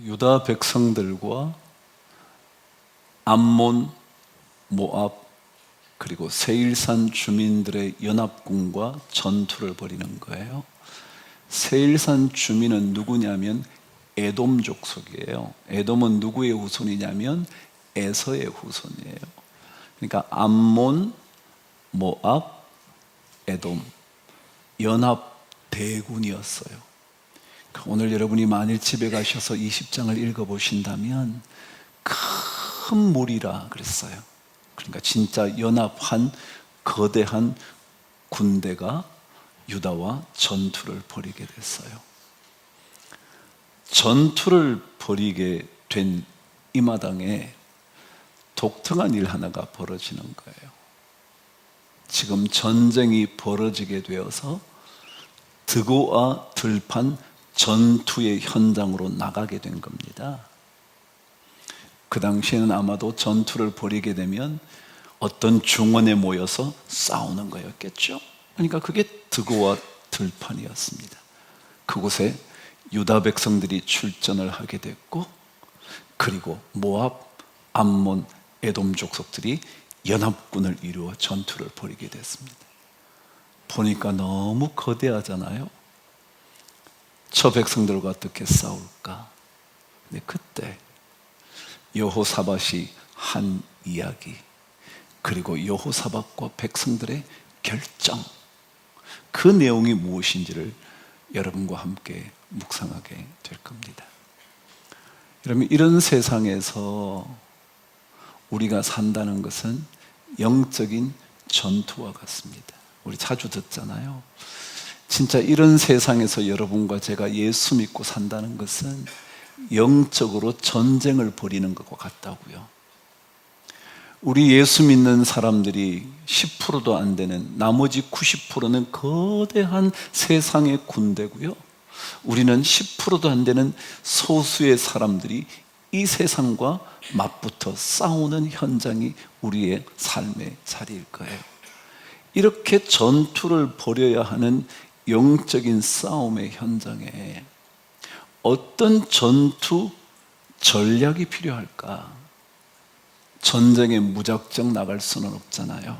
유다 백성들과 암몬, 모압, 그리고 세일산 주민들의 연합군과 전투를 벌이는 거예요. 세일산 주민은 누구냐면 에돔 족속이에요. 에돔은 누구의 후손이냐면 에서의 후손이에요. 그러니까 암몬, 모압, 에돔 연합 대군이었어요. 오늘 여러분이 만일 집에 가셔서 20장을 읽어보신다면 큰 무리라 그랬어요. 그러니까 진짜 연합한 거대한 군대가 유다와 전투를 벌이게 됐어요. 전투를 벌이게 된 이 마당에 독특한 일 하나가 벌어지는 거예요. 지금 전쟁이 벌어지게 되어서 드고와 들판 전투의 현장으로 나가게 된 겁니다. 그 당시에는 아마도 전투를 벌이게 되면 어떤 중원에 모여서 싸우는 거였겠죠. 그러니까 그게 드고와 들판이었습니다. 그곳에 유다 백성들이 출전을 하게 됐고, 그리고 모압, 암몬, 에돔 족속들이 연합군을 이루어 전투를 벌이게 됐습니다. 보니까 너무 거대하잖아요. 저 백성들과 어떻게 싸울까? 근데 그때 여호사밧이 한 이야기, 그리고 여호사밧과 백성들의 결정, 그 내용이 무엇인지를 여러분과 함께 묵상하게 될 겁니다. 여러분, 이런 세상에서 우리가 산다는 것은 영적인 전투와 같습니다. 우리 자주 듣잖아요. 진짜 이런 세상에서 여러분과 제가 예수 믿고 산다는 것은 영적으로 전쟁을 벌이는 것과 같다고요. 우리 예수 믿는 사람들이 10%도 안 되는 나머지 90%는 거대한 세상의 군대고요. 우리는 10%도 안 되는 소수의 사람들이 이 세상과 맞붙어 싸우는 현장이 우리의 삶의 자리일 거예요. 이렇게 전투를 벌여야 하는 영적인 싸움의 현장에 어떤 전투 전략이 필요할까? 전쟁에 무작정 나갈 수는 없잖아요.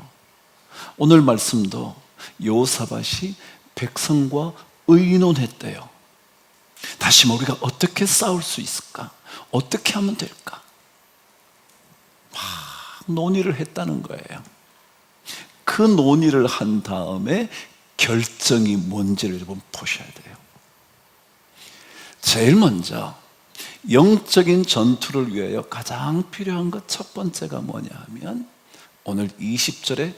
오늘 말씀도 여호사밧이 백성과 의논했대요. 다시 우리가 어떻게 싸울 수 있을까? 어떻게 하면 될까? 막 논의를 했다는 거예요. 그 논의를 한 다음에 결정이 뭔지를 여러분 보셔야 돼요. 제일 먼저 영적인 전투를 위하여 가장 필요한 것 첫 번째가 뭐냐 하면 오늘 20절에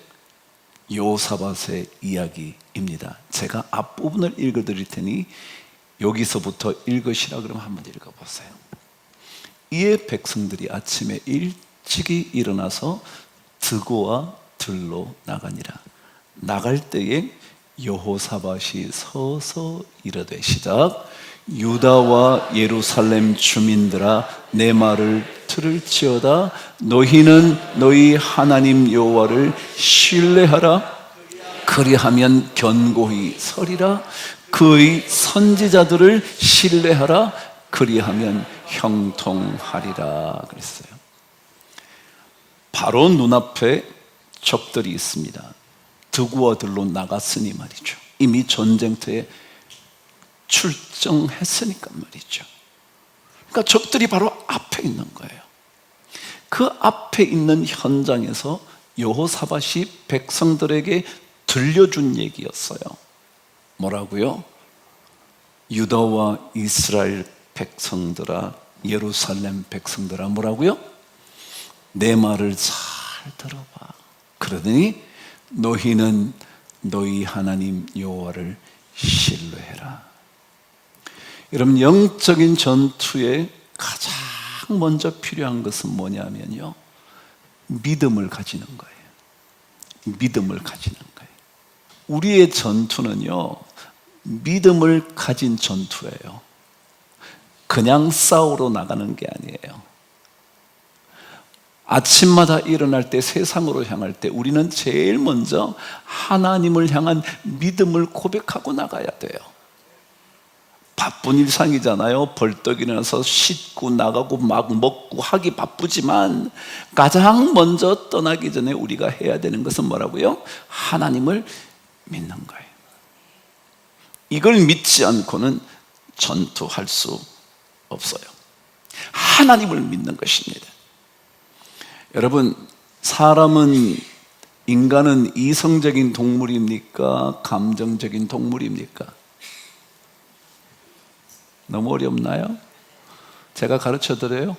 여호사밧의 이야기입니다. 제가 앞부분을 읽어드릴 테니 여기서부터 읽으시라 그러면 한번 읽어보세요. 이에 백성들이 아침에 일찍이 일어나서 드고와 들로 나가니라. 나갈 때에 여호사밧이 서서 이르되 시작. 유다와 예루살렘 주민들아, 내 말을 들을지어다. 너희는 너희 하나님 여호와를 신뢰하라. 그리하면 견고히 서리라. 그의 선지자들을 신뢰하라. 그리하면 형통하리라 그랬어요. 바로 눈앞에 적들이 있습니다. 드고와 들로 나갔으니 말이죠. 이미 전쟁터에 출정했으니까 말이죠. 그러니까 적들이 바로 앞에 있는 거예요. 그 앞에 있는 현장에서 여호사밧이 백성들에게 들려준 얘기였어요. 뭐라고요? 유다와 이스라엘 백성들아, 예루살렘 백성들아, 뭐라고요? 내 말을 잘 들어봐. 그러더니 너희는 너희 하나님 여호와를 신뢰해라. 여러분, 영적인 전투에 가장 먼저 필요한 것은 뭐냐면요, 믿음을 가지는 거예요. 믿음을 가지는 거예요. 우리의 전투는요, 믿음을 가진 전투예요. 그냥 싸우러 나가는 게 아니에요. 아침마다 일어날 때, 세상으로 향할 때 우리는 제일 먼저 하나님을 향한 믿음을 고백하고 나가야 돼요. 바쁜 일상이잖아요. 벌떡 일어나서 씻고 나가고 막 먹고 하기 바쁘지만 가장 먼저 떠나기 전에 우리가 해야 되는 것은 뭐라고요? 하나님을 믿는 거예요. 이걸 믿지 않고는 전투할 수 없어요. 하나님을 믿는 것입니다. 여러분, 인간은 이성적인 동물입니까? 감정적인 동물입니까? 너무 어렵나요? 제가 가르쳐 드려요?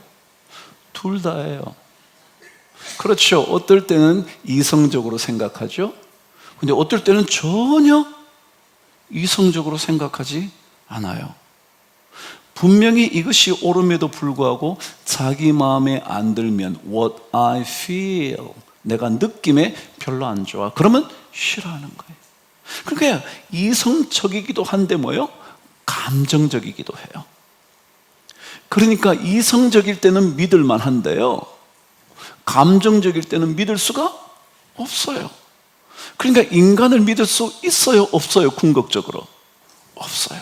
둘 다예요. 그렇죠. 어떨 때는 이성적으로 생각하죠. 근데 어떨 때는 전혀 이성적으로 생각하지 않아요. 분명히 이것이 옳음에도 불구하고 자기 마음에 안 들면 what I feel, 내가 느낌에 별로 안 좋아, 그러면 싫어하는 거예요. 그러니까 이성적이기도 한데 뭐예요? 감정적이기도 해요. 그러니까 이성적일 때는 믿을 만한데요, 감정적일 때는 믿을 수가 없어요. 그러니까 인간을 믿을 수 있어요, 없어요? 궁극적으로 없어요.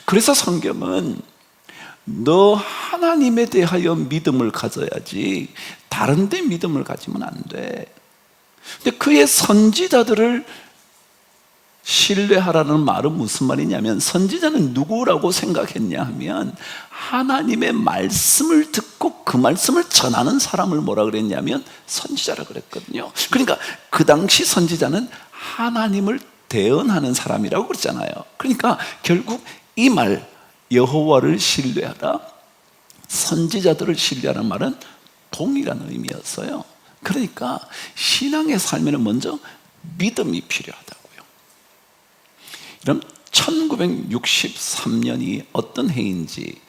그래서 성경은 너 하나님에 대하여 믿음을 가져야지 다른 데 믿음을 가지면 안 돼. 근데 그의 선지자들을 신뢰하라는 말은 무슨 말이냐면, 선지자는 누구라고 생각했냐 하면 하나님의 말씀을 듣고 그 말씀을 전하는 사람을 뭐라 그랬냐면 선지자라 그랬거든요. 그러니까 그 당시 선지자는 하나님을 대언하는 사람이라고 그랬잖아요. 그러니까 결국 이 말, 여호와를 신뢰하라, 선지자들을 신뢰하라는 말은 동일한 의미였어요. 그러니까 신앙의 삶에는 먼저 믿음이 필요하다고요. 그럼 1963년이 어떤 해인지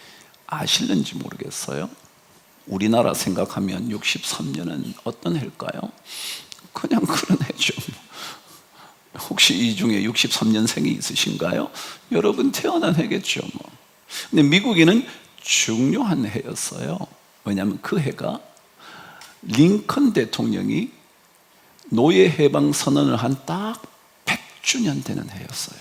아실는지 모르겠어요. 우리나라 생각하면 63년은 어떤 해일까요? 그냥 그런 해죠. 혹시 이 중에 63년생이 있으신가요? 여러분 태어난 해겠죠. 근데 미국에는 중요한 해였어요. 왜냐하면 그 해가 링컨 대통령이 노예 해방 선언을 한 딱 100주년 되는 해였어요.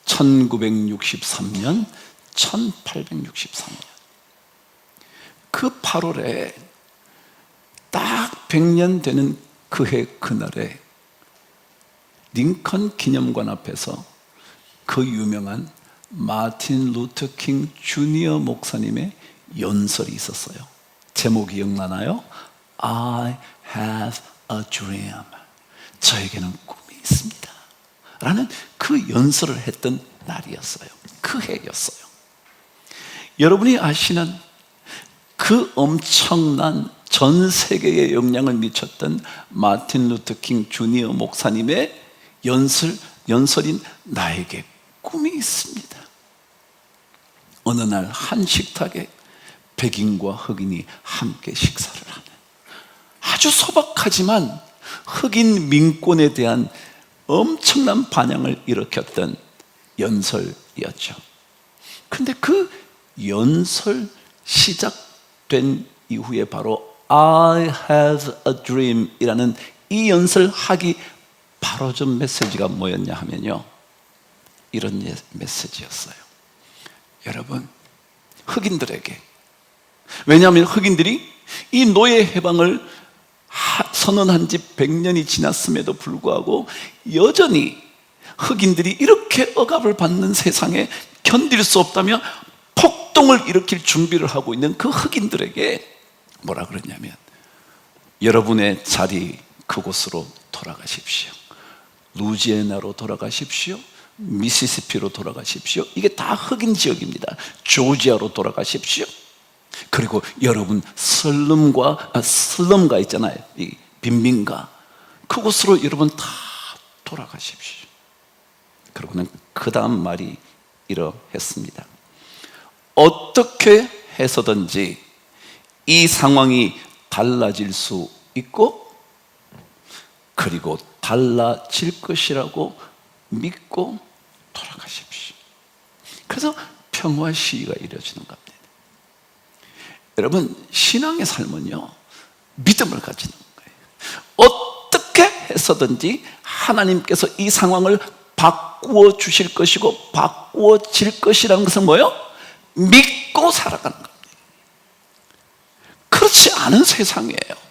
1963년, 1863년. 그 8월에 딱 100년 되는 그 해 그날에 링컨 기념관 앞에서 그 유명한 마틴 루터 킹 주니어 목사님의 연설이 있었어요. 제목이 기억나나요? I have a dream. 저에게는 꿈이 있습니다 라는 그 연설을 했던 날이었어요. 그 해였어요. 여러분이 아시는 그 엄청난 전 세계에 영향을 미쳤던 마틴 루터 킹 주니어 목사님의 연설인 나에게 꿈이 있습니다. 어느 날 한 식탁에 백인과 흑인이 함께 식사를 하는, 아주 소박하지만 흑인 민권에 대한 엄청난 반향을 일으켰던 연설이었죠. 그런데 그 연설 시작된 이후에 바로 I have a dream 이라는 이 연설하기 바로 전 메시지가 뭐였냐 하면요, 이런 메시지였어요. 여러분, 흑인들에게, 왜냐하면 흑인들이 이 노예 해방을 선언한 지 100년이 지났음에도 불구하고 여전히 흑인들이 이렇게 억압을 받는 세상에 견딜 수 없다며 폭동을 일으킬 준비를 하고 있는 그 흑인들에게 뭐라 그러냐면, 여러분의 자리 그곳으로 돌아가십시오. 루지애나로 돌아가십시오. 미시시피로 돌아가십시오. 이게 다 흑인 지역입니다. 조지아로 돌아가십시오. 그리고 여러분 슬럼가 있잖아요, 이 빈민가, 그곳으로 여러분 다 돌아가십시오. 그러고는 그 다음 말이 이러했습니다. 어떻게 해서든지 이 상황이 달라질 수 있고, 그리고 달라질 것이라고 믿고 돌아가십시오. 그래서 평화 시위가 이루어지는 겁니다. 여러분, 신앙의 삶은요, 믿음을 가지는 거예요. 어떻게 해서든지 하나님께서 이 상황을 바꾸어 주실 것이고 바꾸어질 것이라는 것은 뭐예요? 믿고 살아가는 겁니다. 그렇지 않은 세상이에요.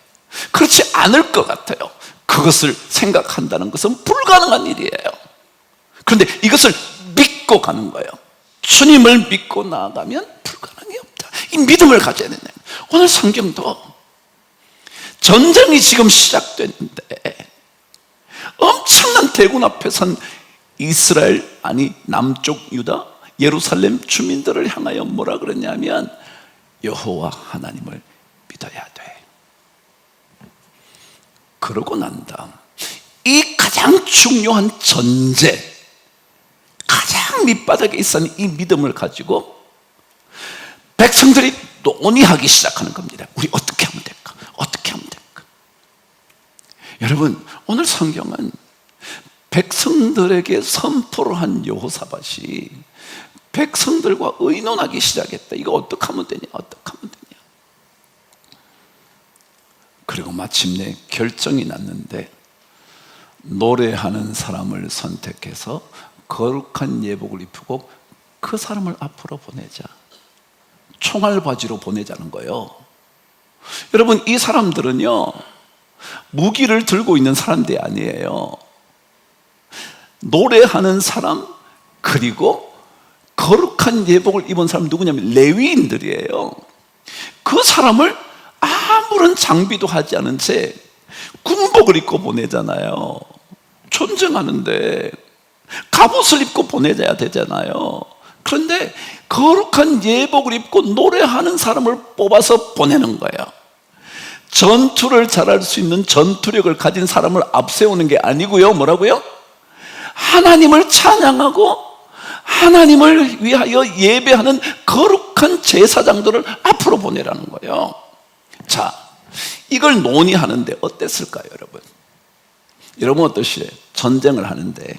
그렇지 않을 것 같아요. 그것을 생각한다는 것은 불가능한 일이에요. 그런데 이것을 믿고 가는 거예요. 주님을 믿고 나아가면 불가능이 없다. 이 믿음을 가져야 된다. 오늘 성경도 전쟁이 지금 시작됐는데 엄청난 대군 앞에 선 이스라엘, 아니 남쪽 유다, 예루살렘 주민들을 향하여 뭐라 그랬냐면 여호와 하나님을 믿어야 돼. 그러고 난 다음 이 가장 중요한 전제, 가장 밑바닥에 있었는 이 믿음을 가지고 백성들이 논의하기 시작하는 겁니다. 우리 어떻게 하면 될까? 어떻게 하면 될까? 여러분, 오늘 성경은 백성들에게 선포를 한 여호사밧이 백성들과 의논하기 시작했다. 이거 어떻게 하면 되냐? 어떻게 하면 되냐? 그리고 마침내 결정이 났는데 노래하는 사람을 선택해서 거룩한 예복을 입히고 그 사람을 앞으로 보내자. 총알바지로 보내자는 거예요. 여러분, 이 사람들은요 무기를 들고 있는 사람들이 아니에요. 노래하는 사람, 그리고 거룩한 예복을 입은 사람 누구냐면 레위인들이에요. 그 사람을 아무런 장비도 하지 않은 채 군복을 입고 보내잖아요. 전쟁하는데 갑옷을 입고 보내야 되잖아요. 그런데 거룩한 예복을 입고 노래하는 사람을 뽑아서 보내는 거예요. 전투를 잘할 수 있는 전투력을 가진 사람을 앞세우는 게 아니고요. 뭐라고요? 하나님을 찬양하고 하나님을 위하여 예배하는 거룩한 제사장들을 앞으로 보내라는 거예요. 자, 이걸 논의하는데 어땠을까요, 여러분? 여러분 어떠시래요? 전쟁을 하는데,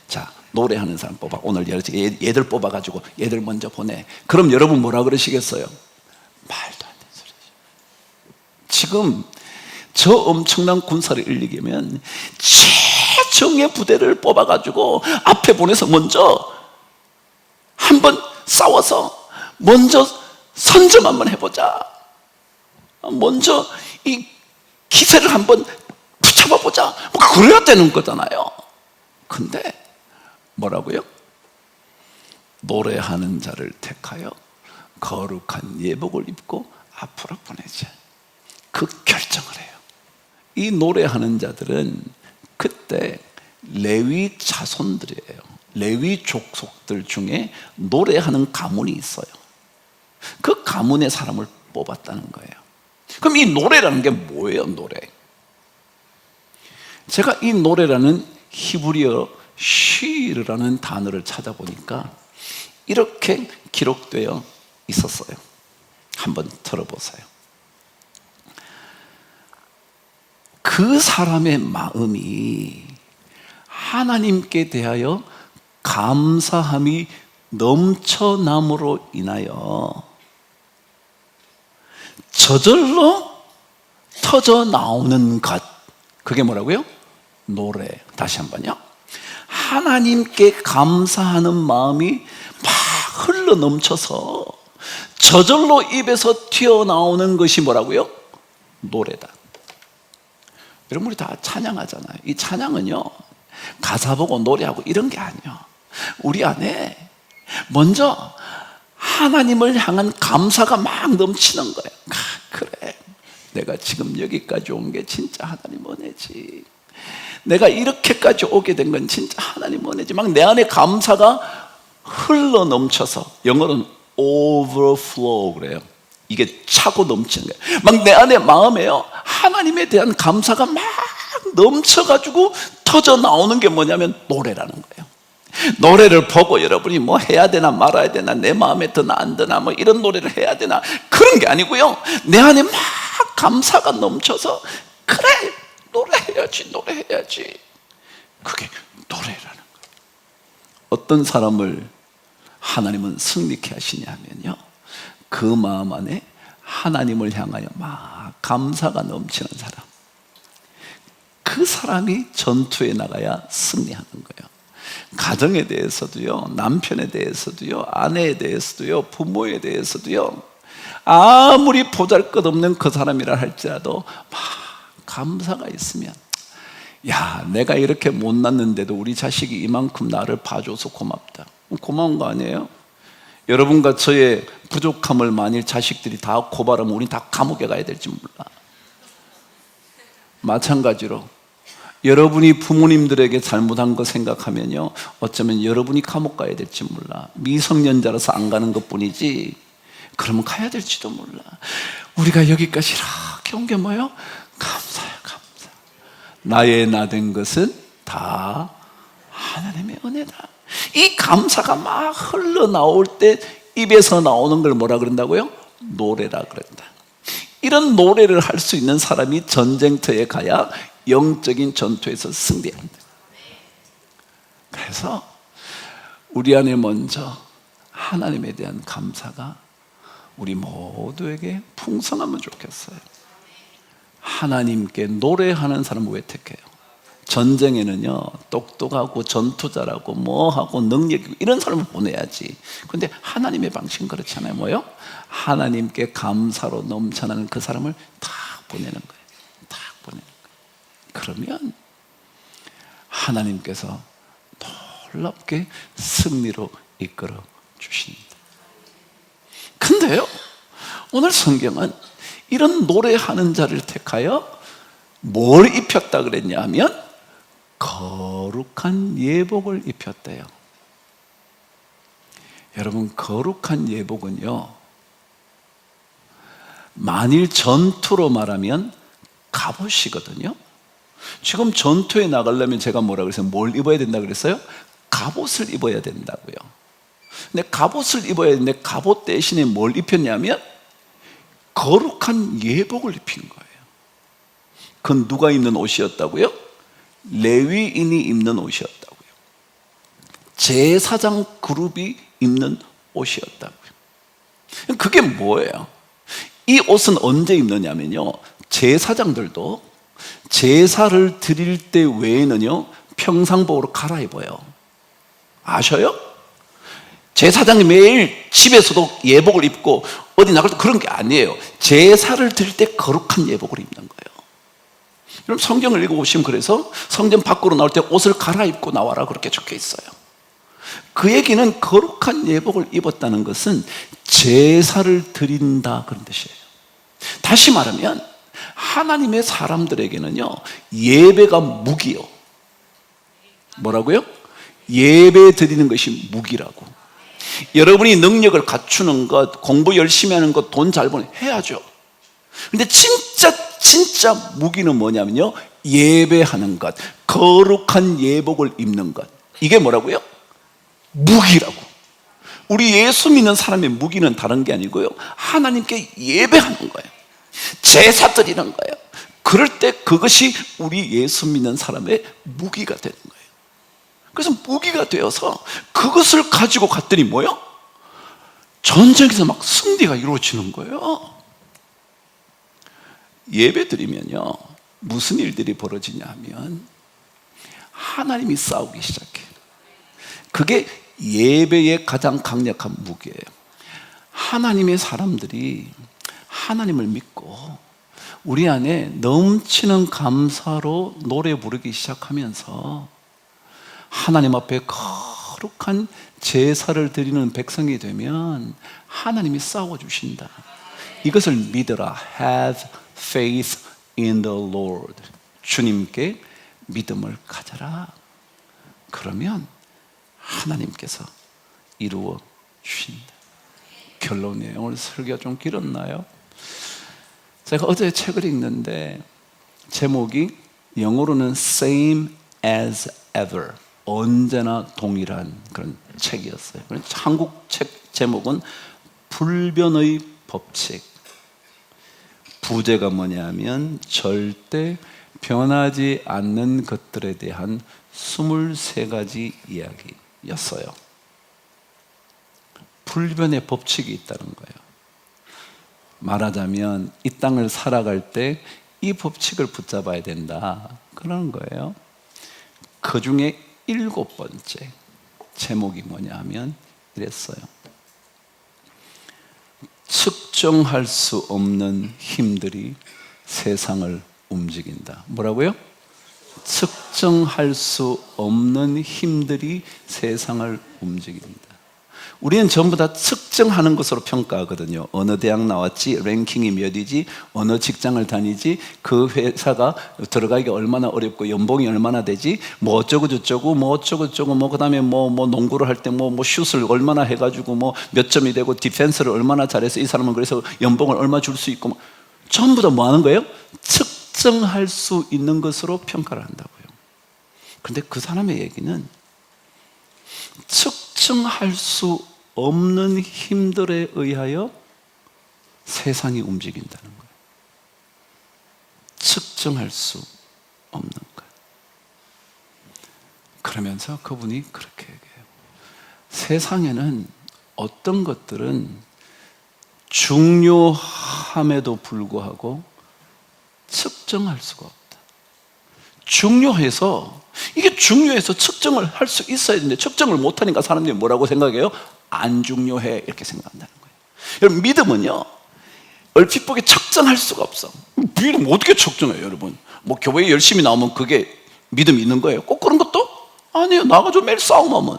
자, 노래하는 사람 뽑아. 오늘 얘들 뽑아가지고 얘들 먼저 보내. 그럼 여러분 뭐라 그러시겠어요? 말도 안 되는 소리죠. 지금 저 엄청난 군사를 이기려면 최정예 부대를 뽑아가지고 앞에 보내서 먼저 한번 싸워서 먼저 선점 한번 해보자. 먼저 이 기세를 한번 붙잡아보자. 뭐 그래야 되는 거잖아요. 근데 뭐라고요? 노래하는 자를 택하여 거룩한 예복을 입고 앞으로 보내자. 그 결정을 해요. 이 노래하는 자들은 그때 레위 자손들이에요. 레위 족속들 중에 노래하는 가문이 있어요. 그 가문의 사람을 뽑았다는 거예요. 그럼 이 노래라는 게 뭐예요? 노래. 제가 이 노래라는 히브리어 쉬르라는 단어를 찾아보니까 이렇게 기록되어 있었어요. 한번 들어보세요. 그 사람의 마음이 하나님께 대하여 감사함이 넘쳐남으로 인하여 저절로 터져 나오는 것, 그게 뭐라고요? 노래. 다시 한번요. 하나님께 감사하는 마음이 막 흘러 넘쳐서 저절로 입에서 튀어나오는 것이 뭐라고요? 노래다. 여러분, 우리 다 찬양하잖아요. 이 찬양은요 가사 보고 노래하고 이런 게 아니에요. 우리 안에 먼저 하나님을 향한 감사가 막 넘치는 거예요. 그래, 내가 지금 여기까지 온 게 진짜 하나님 은혜지. 내가 이렇게까지 오게 된 건 진짜 하나님 은혜지. 막 내 안에 감사가 흘러 넘쳐서, 영어로는 overflow 그래요. 이게 차고 넘치는 거예요. 막 내 안에 마음에요 하나님에 대한 감사가 막 넘쳐가지고 터져 나오는 게 뭐냐면 노래라는 거예요. 노래를 보고 여러분이 뭐 해야 되나 말아야 되나, 내 마음에 드나 안 드나, 뭐 이런 노래를 해야 되나, 그런 게 아니고요, 내 안에 막 감사가 넘쳐서 그래, 노래해야지, 노래해야지. 그게 노래라는 거예요. 어떤 사람을 하나님은 승리케 하시냐면요, 그 마음 안에 하나님을 향하여 막 감사가 넘치는 사람, 그 사람이 전투에 나가야 승리하는 거예요. 가정에 대해서도요, 남편에 대해서도요, 아내에 대해서도요, 부모에 대해서도요, 아무리 보잘것없는 그 사람이라 할지라도 막 감사가 있으면, 야, 내가 이렇게 못났는데도 우리 자식이 이만큼 나를 봐줘서 고맙다. 고마운 거 아니에요? 여러분과 저의 부족함을 만일 자식들이 다 고발하면 우린 다 감옥에 가야 될지 몰라. 마찬가지로 여러분이 부모님들에게 잘못한 거 생각하면요, 어쩌면 여러분이 감옥 가야 될지 몰라. 미성년자라서 안 가는 것뿐이지 그러면 가야 될지도 몰라. 우리가 여기까지 이렇게 온 게 뭐예요? 감사해요, 감사. 나의 나 된 것은 다 하나님의 은혜다. 이 감사가 막 흘러나올 때 입에서 나오는 걸 뭐라 그런다고요? 노래라 그런다. 이런 노래를 할 수 있는 사람이 전쟁터에 가야 영적인 전투에서 승리한다. 그래서 우리 안에 먼저 하나님에 대한 감사가 우리 모두에게 풍성하면 좋겠어요. 하나님께 노래하는 사람을 왜 택해요? 전쟁에는요, 똑똑하고 전투자라고 뭐하고 능력이고 이런 사람을 보내야지. 근데 하나님의 방식은 그렇잖아요. 뭐요? 하나님께 감사로 넘쳐나는 그 사람을 다 보내는 거예요. 다 보내는 거예요. 그러면 하나님께서 놀랍게 승리로 이끌어 주십니다. 근데요, 오늘 성경은 이런 노래하는 자를 택하여 뭘 입혔다 그랬냐 하면 거룩한 예복을 입혔대요. 여러분, 거룩한 예복은요, 만일 전투로 말하면 갑옷이거든요. 지금 전투에 나가려면 제가 뭐라 그랬어요? 뭘 입어야 된다 그랬어요? 갑옷을 입어야 된다고요. 근데 갑옷을 입어야 되는데 갑옷 대신에 뭘 입혔냐면 거룩한 예복을 입힌 거예요. 그건 누가 입는 옷이었다고요? 레위인이 입는 옷이었다고요. 제사장 그룹이 입는 옷이었다고요. 그게 뭐예요? 이 옷은 언제 입느냐면요, 제사장들도 제사를 드릴 때 외에는요 평상복으로 갈아입어요. 아셔요? 제사장이 매일 집에서도 예복을 입고 어디 나갈 때 그런 게 아니에요. 제사를 드릴 때 거룩한 예복을 입는 거예요. 그럼 성경을 읽어보시면 그래서 성전 밖으로 나올 때 옷을 갈아입고 나와라 그렇게 적혀 있어요. 그 얘기는 거룩한 예복을 입었다는 것은 제사를 드린다 그런 뜻이에요. 다시 말하면 하나님의 사람들에게는요 예배가 무기요. 뭐라고요? 예배 드리는 것이 무기라고. 여러분이 능력을 갖추는 것, 공부 열심히 하는 것, 돈 잘 버는 해야죠. 근데 진짜 무기는 뭐냐면요, 예배하는 것, 거룩한 예복을 입는 것. 이게 뭐라고요? 무기라고. 우리 예수 믿는 사람의 무기는 다른 게 아니고요, 하나님께 예배하는 거예요. 제사 드리는 거예요. 그럴 때 그것이 우리 예수 믿는 사람의 무기가 되는 거예요. 그래서 무기가 되어서 그것을 가지고 갔더니 뭐요? 전쟁에서 막 승리가 이루어지는 거예요. 예배 드리면요 무슨 일들이 벌어지냐 하면 하나님이 싸우기 시작해요. 그게 예배의 가장 강력한 무기예요. 하나님의 사람들이 하나님을 믿고 우리 안에 넘치는 감사로 노래 부르기 시작하면서 하나님 앞에 거룩한 제사를 드리는 백성이 되면 하나님이 싸워주신다. 이것을 믿어라. Have faith in the Lord. 주님께 믿음을 가져라. 그러면 하나님께서 이루어 주신다. 결론이에요. 오늘 설교가 좀 길었나요? 제가 어제 책을 읽는데 제목이 영어로는 Same as Ever, 언제나 동일한 그런 책이었어요. 한국 책 제목은 불변의 법칙. 부제가 뭐냐면 절대 변하지 않는 것들에 대한 23가지 이야기였어요. 불변의 법칙이 있다는 거예요. 말하자면 이 땅을 살아갈 때 이 법칙을 붙잡아야 된다 그러는 거예요. 그 중에 7번째, 제목이 뭐냐 하면 이랬어요. 측정할 수 없는 힘들이 세상을 움직인다. 뭐라고요? 측정할 수 없는 힘들이 세상을 움직인다. 우리는 전부 다 측정하는 것으로 평가하거든요. 어느 대학 나왔지, 랭킹이 몇이지, 어느 직장을 다니지, 그 회사가 들어가기가 얼마나 어렵고 연봉이 얼마나 되지, 뭐 어쩌고 저쩌고 뭐 어쩌고 저쩌고 뭐 그다음에 뭐 농구를 할 때 뭐 슛을 얼마나 해가지고 뭐 몇 점이 되고 디펜스를 얼마나 잘해서 이 사람은 그래서 연봉을 얼마 줄 수 있고, 전부 다 뭐 하는 거예요? 측정할 수 있는 것으로 평가를 한다고요. 그런데 그 사람의 얘기는 측정할 수 없는 힘들에 의하여 세상이 움직인다는 거예요. 측정할 수 없는 것. 그러면서 그분이 그렇게 얘기해요. 세상에는 어떤 것들은 중요함에도 불구하고 측정할 수가 없다. 이게 중요해서 측정을 할 수 있어야 되는데 측정을 못하니까 사람들이 뭐라고 생각해요? 안 중요해, 이렇게 생각한다는 거예요. 여러분, 믿음은요, 얼핏 보기 측정할 수가 없어. 믿음 어떻게 측정해요, 여러분? 뭐 교회에 열심히 나오면 그게 믿음이 있는 거예요? 꼭 그런 것도 아니에요. 나가지고 매일 싸움하면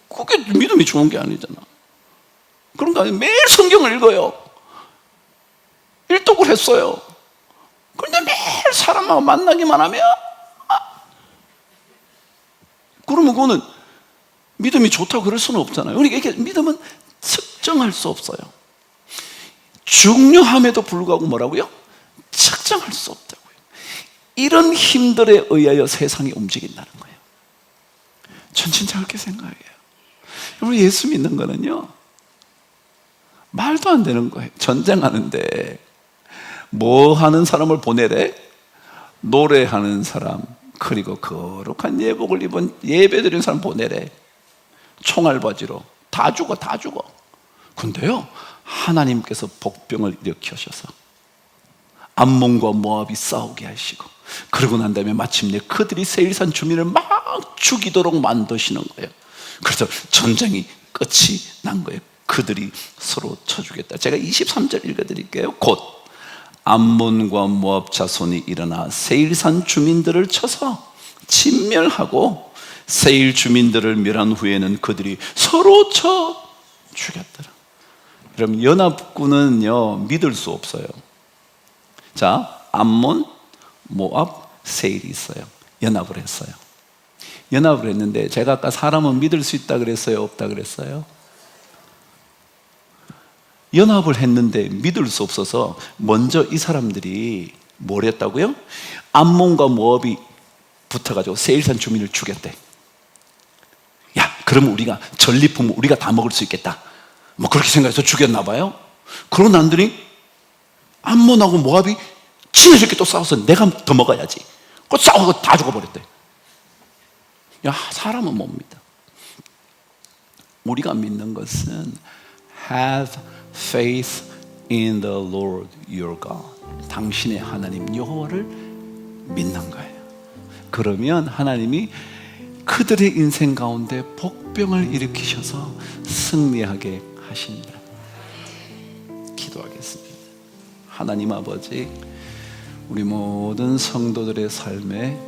그게 믿음이 좋은 게 아니잖아. 그런 거 아니에요. 매일 성경을 읽어요. 일독을 했어요. 그런데 매일 사람하고 만나기만 하면 그러면 그거는 믿음이 좋다고 그럴 수는 없잖아요. 그러니까 이게 믿음은 측정할 수 없어요. 중요함에도 불구하고 뭐라고요? 측정할 수 없다고요. 이런 힘들에 의하여 세상이 움직인다는 거예요. 전 진짜 그렇게 생각해요. 여러분, 예수 믿는 거는요, 말도 안 되는 거예요. 전쟁하는데 뭐 하는 사람을 보내래? 노래하는 사람, 그리고 거룩한 예복을 입은 예배드리는 사람 보내래. 총알바지로 다 죽어. 근데요, 하나님께서 복병을 일으키셔서 암몬과 모압이 싸우게 하시고, 그러고 난 다음에 마침내 그들이 세일산 주민을 막 죽이도록 만드시는 거예요. 그래서 전쟁이 끝이 난 거예요. 그들이 서로 쳐 죽였다. 제가 23절 읽어드릴게요. 곧 암몬과 모압 자손이 일어나 세일산 주민들을 쳐서 진멸하고, 세일 주민들을 멸한 후에는 그들이 서로 쳐 죽였더라. 여러분, 연합군은요, 믿을 수 없어요. 자, 암몬, 모압, 세일이 있어요. 연합을 했어요. 연합을 했는데 제가 아까 사람은 믿을 수 있다 그랬어요, 없다 그랬어요? 연합을 했는데 믿을 수 없어서 먼저 이 사람들이 뭘 했다고요? 암몬과 모압이 붙어가지고 세일산 주민을 죽였대. 야, 그러면 우리가 전리품 우리가 다 먹을 수 있겠다, 뭐 그렇게 생각해서 죽였나 봐요. 그러고 난더니 암몬하고 모압이 지네들끼리 또 싸워서 내가 더 먹어야지. 그 싸우고 다 죽어버렸대. 야, 사람은 못 믿어. 우리가 믿는 것은 have faith in the Lord your God. 당신의 하나님 여호와를 믿는 거예요. 그러면 하나님이 그들의 인생 가운데 복병을 일으키셔서 승리하게 하신다. 기도하겠습니다. 하나님 아버지, 우리 모든 성도들의 삶에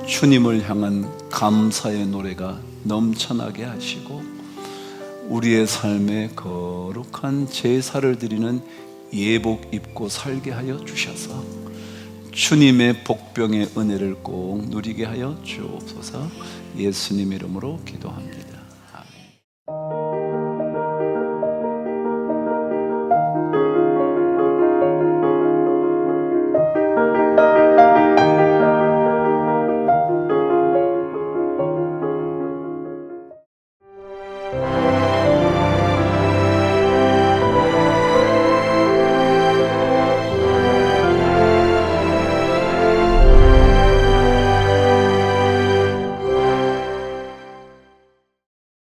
주님을 향한 감사의 노래가 넘쳐나게 하시고, 우리의 삶에 거룩한 제사를 드리는 예복 입고 살게 하여 주셔서 주님의 복병의 은혜를 꼭 누리게 하여 주옵소서. 예수님 이름으로 기도합니다.